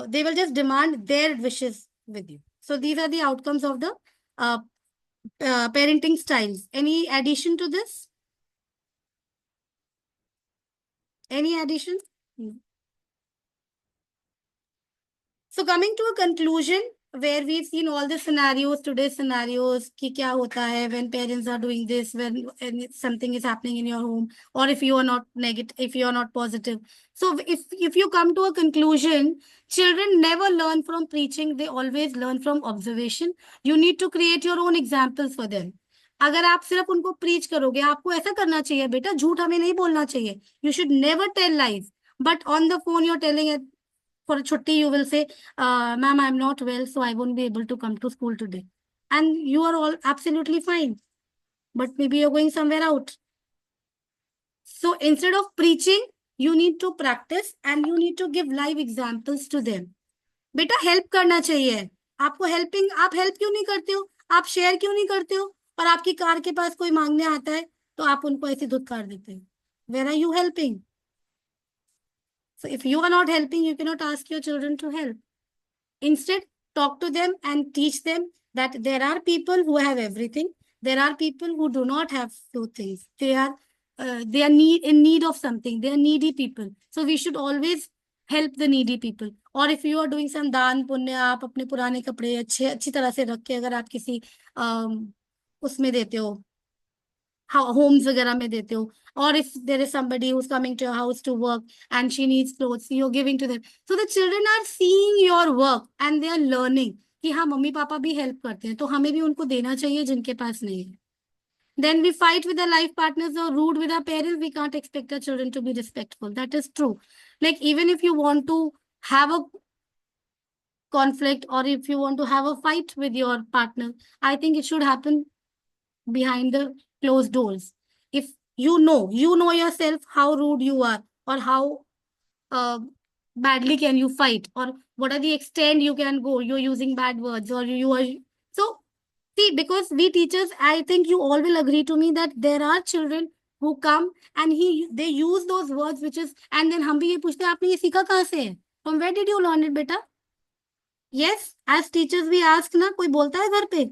They will just demand their wishes with you. So these are the outcomes of the parenting styles. Any addition to this? Any addition? No. So coming to a conclusion, where we've seen all the scenarios, today's scenarios, कि क्या होता है when parents are doing this, when something is happening in your home, or if you are not negative, if you are not positive. So if you come to a conclusion, children never learn from preaching, they always learn from observation. You need to create your own examples for them. अगर आप सिर्फ उनको preach करोगे, आपको ऐसा करना चाहिए बेटा, झूठ हमें नहीं बोलना चाहिए. You should never tell lies. But on the phone you're telling it. For Chutti, you will say, ma'am, I'm not well, so I won't be able to come to school today. And you are all absolutely fine. But maybe you're going somewhere out. So instead of preaching, you need to practice and you need to give live examples to them. बेटा help करना चाहिए. आपको helping, आप help क्यों नहीं करते हो? आप share क्यों नहीं करते हो? और आपकी कार के पास कोई मांगने आता है तो आप उनको ऐसे धुतकार देते हो. Where are you helping? So if you are not helping, you cannot ask your children to help. Instead, talk to them and teach them that there are people who have everything. There are people who do not have those things. They are in need of something. They are needy people. So we should always help the needy people. और if you are doing some दान पुण्य, आप अपने पुराने कपड़े अच्छी तरह से रख के अगर आप किसी उसमें देते हो, homes वगैरह में देते हो, or if there is somebody who's coming to your house to work and she needs clothes, you're giving to them. So the children are seeing your work and they are learning कि हाँ mummy papa भी help करते हैं, तो हमें भी उनको देना चाहिए जिनके पास नहीं है. Then we fight with our life partners or rude with our parents. We can't expect our children to be respectful. That is true. Like even if you want to have a conflict or if you want to have a fight with your partner, I think it should happen behind the closed doors. If you know yourself how rude you are or how badly can you fight or what are the extent you can go, you're using bad words or you are. So see, because we teachers, I think you all will agree to me that there are children who come and they use those words which is, and then हम भी ये पूछते हैं आपने ये सीखा कहाँ से है? From where did you learn it, beta? Yes, as teachers we ask ना, कोई बोलता है घर पे?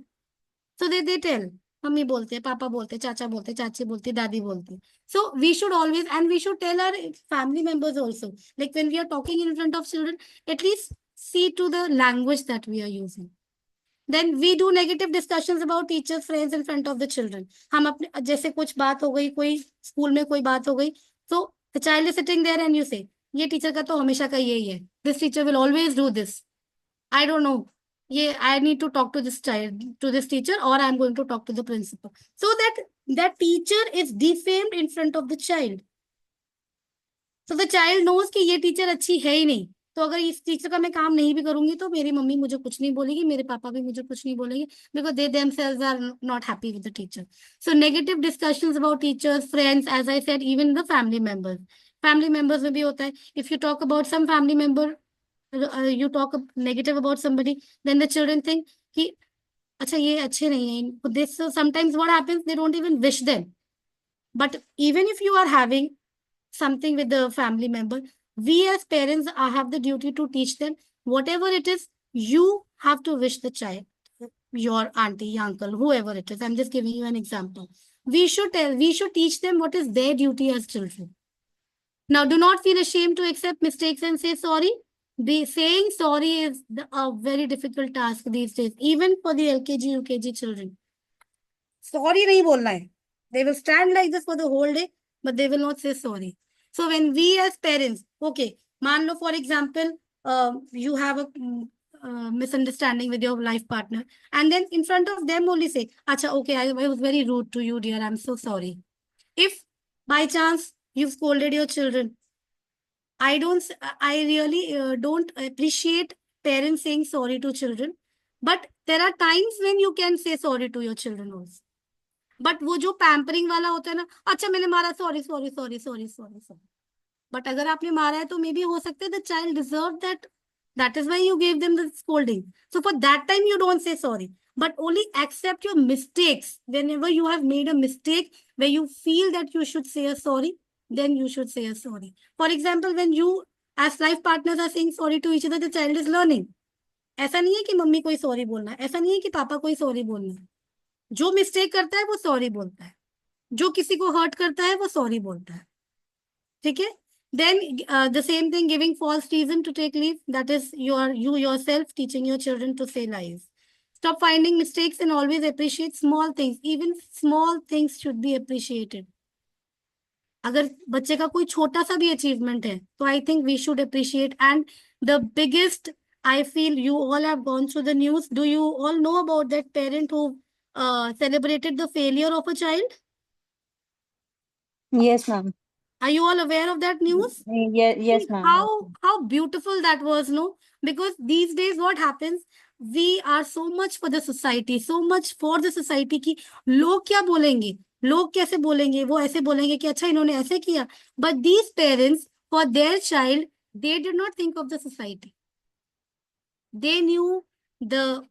So they tell. मम्मी बोलते हैं, पापा बोलते हैं, चाचा बोलते हैं, चाची बोलती है, दादी बोलती है. So we should always, and we should tell our family members also. Like when we are talking in front of children, at least see to the language that we are using. Then we do negative discussions about teachers, friends in front of the children. हम अपने जैसे कुछ बात हो गई, कोई school में कोई बात हो गई, so the child is sitting there and you say, ये टीचर का तो हमेशा का यही है. This teacher will always do this. I don't know. Yeah, I need to talk to this child, to this teacher, or I'm going to talk to the principal. So that teacher is defamed in front of the child. So the child knows कि ये teacher अच्छी है ही नहीं. तो अगर इस teacher का मैं काम नहीं भी करूंगी तो मेरी मम्मी मुझे कुछ नहीं बोलेगी, मेरे पापा भी मुझे कुछ नहीं बोलेंगे, because they themselves are not happy with the teacher. So negative discussions about teachers, friends, as I said, even the family members. Family members में भी होता है. If you talk about some family member, you talk negative about somebody, then the children think कि अच्छा ये अच्छे नहीं हैं. This sometimes what happens, they don't even wish them. But even if you are having something with the family member, we as parents have the duty to teach them whatever it is. You have to wish the child, your auntie, uncle, whoever it is. I'm just giving you an example. We should teach them what is their duty as children. Now, do not feel ashamed to accept mistakes and say sorry. Saying sorry is a very difficult task these days, even for the LKG, UKG children. Sorry nahi bolna hai. They will stand like this for the whole day, but they will not say sorry. So when we as parents, okay, मान लो for example, you have a misunderstanding with your life partner, and then in front of them only say, "Acha, okay, I was very rude to you, dear. I'm so sorry." If by chance you've scolded your children, I really don't appreciate parents saying sorry to children, but there are times when you can say sorry to your children also. But वो जो pampering वाला होता है ना, अच्छा मैंने मारा, sorry sorry sorry sorry sorry sorry. But अगर आपने मारा है तो मे बी हो सकता है the child deserve that. That is why you give them the scolding. So for that time you don't say sorry, but only accept your mistakes. Whenever you have made a mistake where you feel that you should say a sorry, then you should say a sorry. For example, when you as life partners are saying sorry to each other, the child is learning. ऐसा नहीं है कि mummy को ही sorry बोलना है, ऐसा नहीं है कि पापा को ही सॉरी बोलना है. जो मिस्टेक करता है वो सॉरी बोलता है, जो किसी को हर्ट करता है वो सॉरी बोलता है. ठीक है. Then the same thing, giving false reason to take leave, that is you yourself teaching your children to say lies. Stop finding mistakes and always appreciate small things. Even small things should be appreciated. अगर बच्चे का कोई छोटा सा भी achievement है तो I think we should appreciate. And the biggest, I feel you all have gone through the news. Do you all know about that parent who celebrated the failure of a child? Yes, ma'am. Are you all aware of that news? Yes, See ma'am. how beautiful that was, no? Because these days what happens, we are so much for the society, so much for the society कि लोग क्या बोलेंगे, लोग कैसे बोलेंगे, वो ऐसे बोलेंगे कि अच्छा इन्होंने ऐसे किया. But these parents, for their child, they did not think of the society. They knew the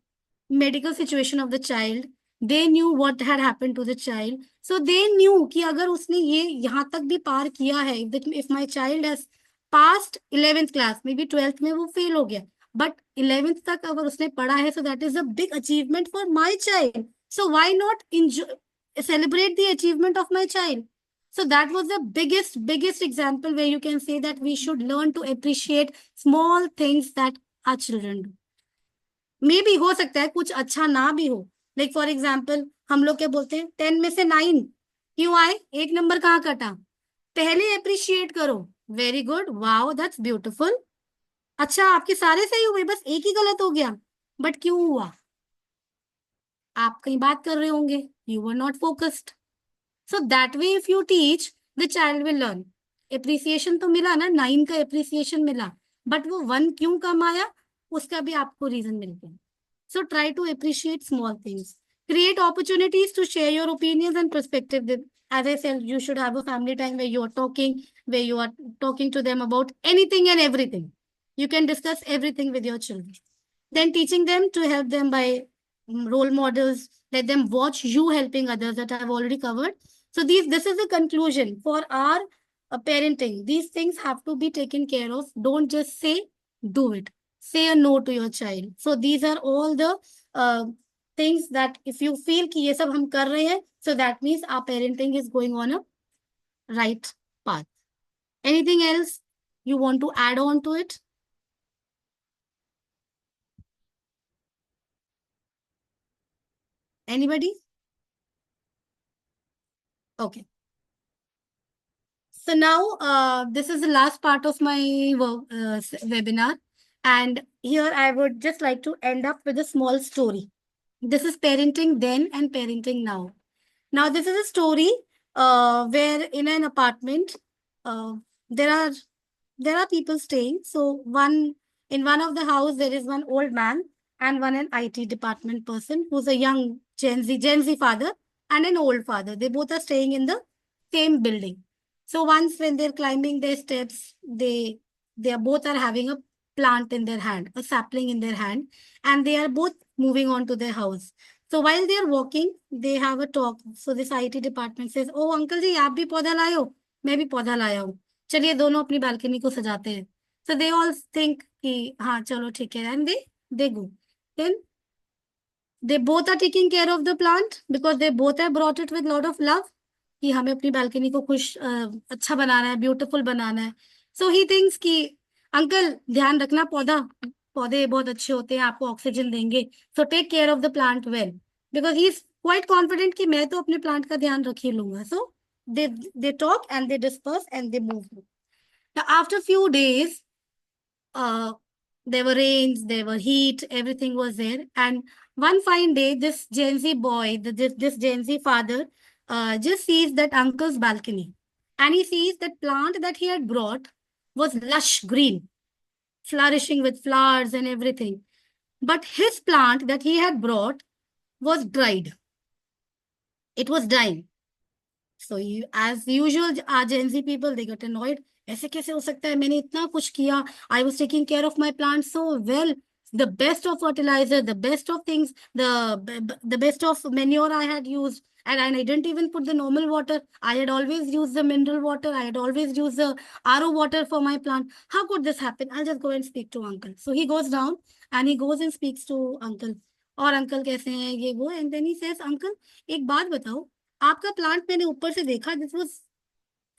medical situation of the child. They knew what had happened to the child. So they knew कि अगर उसने ये यहाँ तक भी पार किया है, if my child has passed 11th class, maybe 12th में वो फेल हो गया, but 11th तक अगर उसने पढ़ा है, so that is a big achievement for my child. So why not celebrate the achievement of my child? So that was the biggest example where you can say that we should learn to appreciate small things that our children do. मे भी हो सकता है कुछ अच्छा ना भी हो. Like for example हम लोग क्या बोलते हैं 10 में से 9 क्यों आए, एक नंबर कहाँ कटा, पहले अप्रिशिएट करो. Very good, wow that's beautiful. अच्छा आपके सारे सही हुए, बस एक ही गलत हो गया, बट क्यों हुआ? आप कहीं बात कर रहे होंगे, you were not focused. So that way if you teach the child will learn. Appreciation तो मिला ना, 9 का एप्रिसिएशन मिला, बट वो 1 क्यों कम आया, उसका भी आपको रीजन मिलते हैं. So try to appreciate small things. Create opportunities to share your opinions and perspective. As I said, you should have a family time where you are talking to them about anything and everything. You can discuss everything with your children. Then teaching them to help them by role models. Let them watch you helping others that I've already covered. So this is the conclusion for our parenting. These things have to be taken care of. Don't just say, do it. Say a no to your child. So these are all the things that if you feel कि ये सब हम कर रहे हैं, so that means our parenting is going on a right path. Anything else you want to add on to it? Anybody? Okay. So now this is the last part of my webinar. And here I would just like to end up with a small story. This is parenting then and parenting now. Now, this is a story where in an apartment, there are people staying. So in one of the house, there is one old man and an IT department person who's a young Gen Z father and an old father. They both are staying in the same building. So once when they're climbing their steps, they are both are having a plant in their hand, a sapling in their hand, and they are both moving on to their house. So while they are walking, they have a talk. So this IT department says, "Oh uncle जी, आप भी पौधा लाए हो, मैं भी पौधा लाया हूँ. चलिए दोनों अपनी balcony को सजाते हैं." So they all think कि हाँ चलो ठीक है, and they go. Then they both are taking care of the plant because they both have brought it with lot of love. कि हमें अपनी balcony को खुश अच्छा बनाना है, beautiful बनाना है. So he thinks कि अंकल ध्यान रखना, पौधे बहुत अच्छे होते हैं, आपको ऑक्सीजन देंगे. So take care of the plant well. Because he is quite confident कि मैं तो अपने plant का ध्यान रख ही लूंगा. So they talk and they disperse and they move. Now after few days, there were rains, there were heat, everything was there. And one fine day, this Gen Z boy, this Gen Z father, just sees that uncle's balcony. And he sees that plant that he had brought was lush green, flourishing with flowers and everything. But his plant that he had brought was dried. It was dying. So as usual, our Gen Z people, they got annoyed. ऐसे कैसे हो सकता है, मैंने इतना कुछ किया, I was taking care of my plant so well, the best of fertilizer, the best of things, the best of manure I had used, and I didn't even put the normal water. I had always used the mineral water. I had always used the RO water for my plant. How could this happen? I'll just go and speak to uncle. So he goes down and he goes and speaks to uncle. और uncle कैसे हैं ये वो, and then he says, uncle एक बात बताओ, आपका plant मैंने ऊपर से देखा, this was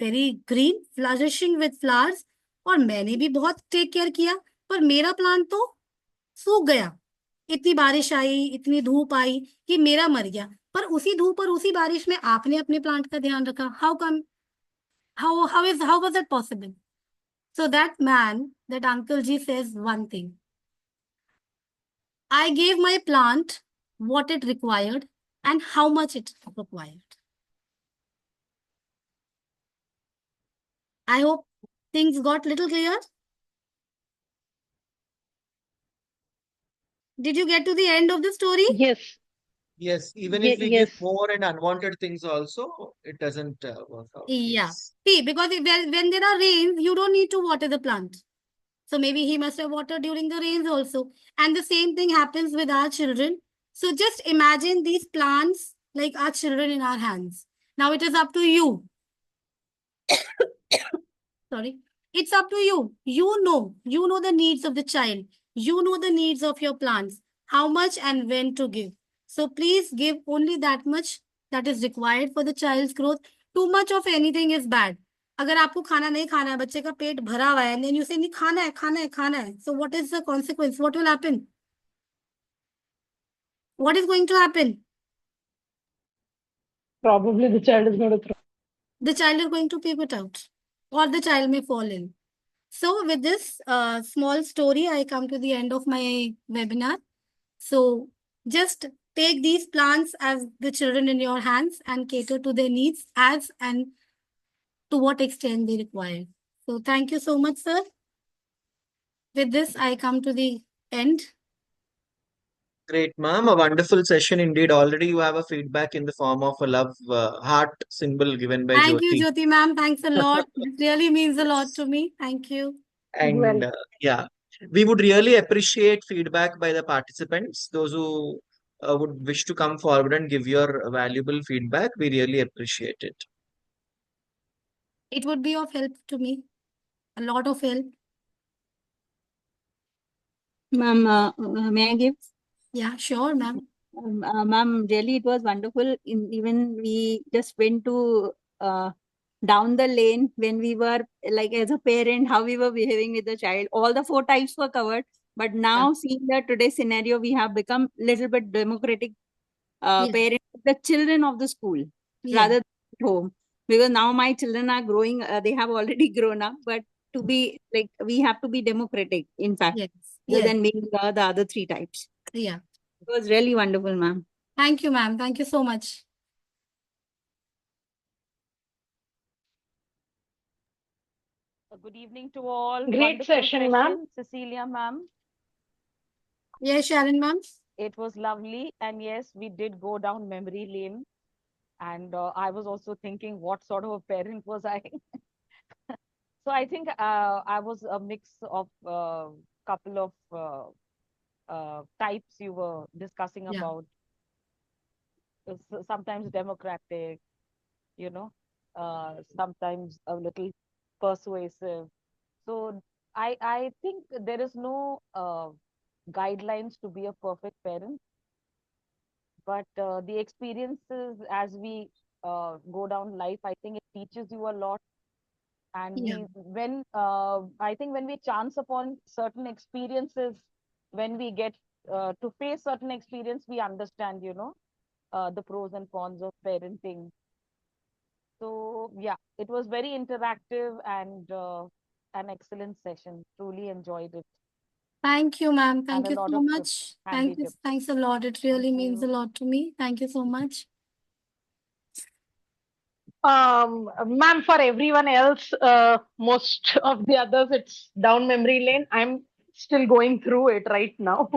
very green, flourishing with flowers, और मैंने भी बहुत टेक केयर किया, पर मेरा प्लांट तो सूख गया. इतनी बारिश आई, इतनी धूप आई कि मेरा मर गया. पर उसी धूप और उसी बारिश में आपने अपने प्लांट का ध्यान रखा. How come, how was it possible? So that man, that uncle ji says one thing. I gave my plant what it required and how much it required. I hope things got little clear. Did you get to the end of the story? Yes. Yes, even if we give Yes. more and unwanted things also, it doesn't work out. Yeah. Yes. See, because when there are rains, you don't need to water the plant. So maybe he must have watered during the rains also. And the same thing happens with our children. So just imagine these plants like our children in our hands. Now it is up to you. Sorry. It's up to you. You know the needs of the child. You know the needs of your plants. How much and when to give. So please give only that much that is required for the child's growth. Too much of anything is bad. अगर आपको खाना नहीं खाना है, बच्चे का पेट भरा हुआ है, and then you say नहीं खाना है, खाना है, खाना है. So what is the consequence? What will happen? What is going to happen? Probably the child is going to throw. The child is going to puke it out, or the child may fall in. So with this small story, I come to the end of my webinar. So just take these plants as the children in your hands and cater to their needs as and to what extent they require. So thank you so much, sir. With this, I come to the end. Great, ma'am. A wonderful session indeed. Already you have a feedback in the form of a love heart symbol given by Thank you, Jyoti. Jyoti ma'am. Thanks a lot. It really means a lot to me. Thank you. And Well, yeah, we would really appreciate feedback by the participants. Those who would wish to come forward and give your valuable feedback, we really appreciate it. It would be of help to me. A lot of help. Ma'am, may I give? Yeah, sure, ma'am. Ma'am, really, it was wonderful. Even we just went to down the lane when we were like as a parent, how we were behaving with the child. All the 4 types were covered. But now, seeing the today's scenario, we have become little bit democratic Yeah. parents, the children of the school Yeah. rather than at home. Because now my children are growing, they have already grown up, but to be like we have to be democratic, in fact, Yes. rather Yes. than being the other 3 types. Yeah. It was really wonderful, ma'am. Thank you, ma'am. Thank you so much. Good evening to all. Great Wonderful session, ma'am. Cecilia, ma'am. Yes, Sharon, ma'am. It was lovely. And yes, we did go down memory lane. And I was also thinking, what sort of a parent was I? So I think I was a mix of couple of types you were discussing Yeah. about. Sometimes democratic, you know, sometimes a little persuasive. So I think there is no guidelines to be a perfect parent, but the experiences as we go down life, I think it teaches you a lot. And Yeah. when I think when we chance upon certain experiences, when we get to face certain experience, we understand, the pros and cons of parenting. So yeah, it was very interactive and an excellent session. Truly enjoyed it. Thank you, ma'am. And Thank a you lot so of much. handy Thank you. tips. Thanks a lot. It really Thank means a you. lot to me. Thank you so much. Ma'am, for everyone else, most of the others, it's down memory lane. I'm still going through it right now.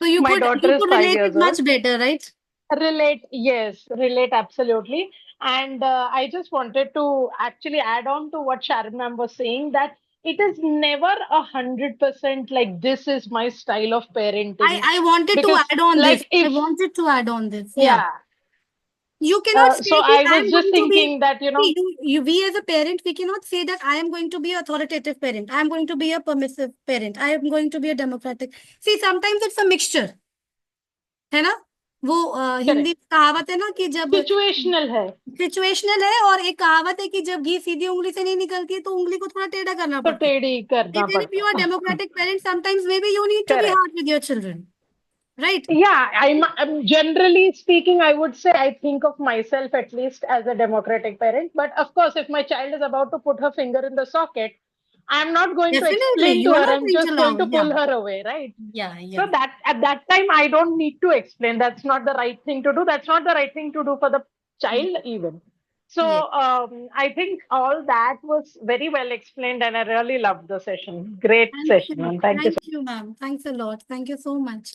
So you My could daughter is 5 relate years it much old. better, right? Relate, yes, relate absolutely. And I just wanted to actually add on to what Sharon ma'am was saying, that it is never 100% like this is my style of parenting. I wanted to Because add on this. like I if, wanted to add on this. Yeah. yeah, You cannot say so that I I was am just going to be. thinking that, See, we as a parent, we cannot say that I am going to be authoritative parent. I am going to be a permissive parent. I am going to be a democratic. See, sometimes it's a mixture. है ना? वो Hindi correct, कहावत है ना कि जब situational है, situational है, और एक कहावत है कि जब घी सीधी उंगली से नहीं निकलती है तो उंगली को थोड़ा टेढ़ा करना तो पड़ता है. टेढ़ी करना Even if you are पड़ता. democratic parent, sometimes maybe you need to be Correct. hard with your children. Right? Yeah, I'm generally speaking, I would say I think of myself at least as a democratic parent. But of course, if my child is about to put her finger in the socket, I'm not going to Definitely. explain to You are her. not I'm going to just going allow. to Yeah. pull her away, right? Yeah. So Yeah. that at that time, I don't need to explain. That's not the right thing to do. That's not the right thing to do for the child even. So Yes. I think all that was very well explained, and I really loved the session. Great Thank session, you. and thank you so Thank you, ma'am. Thanks a lot. Thank you so much.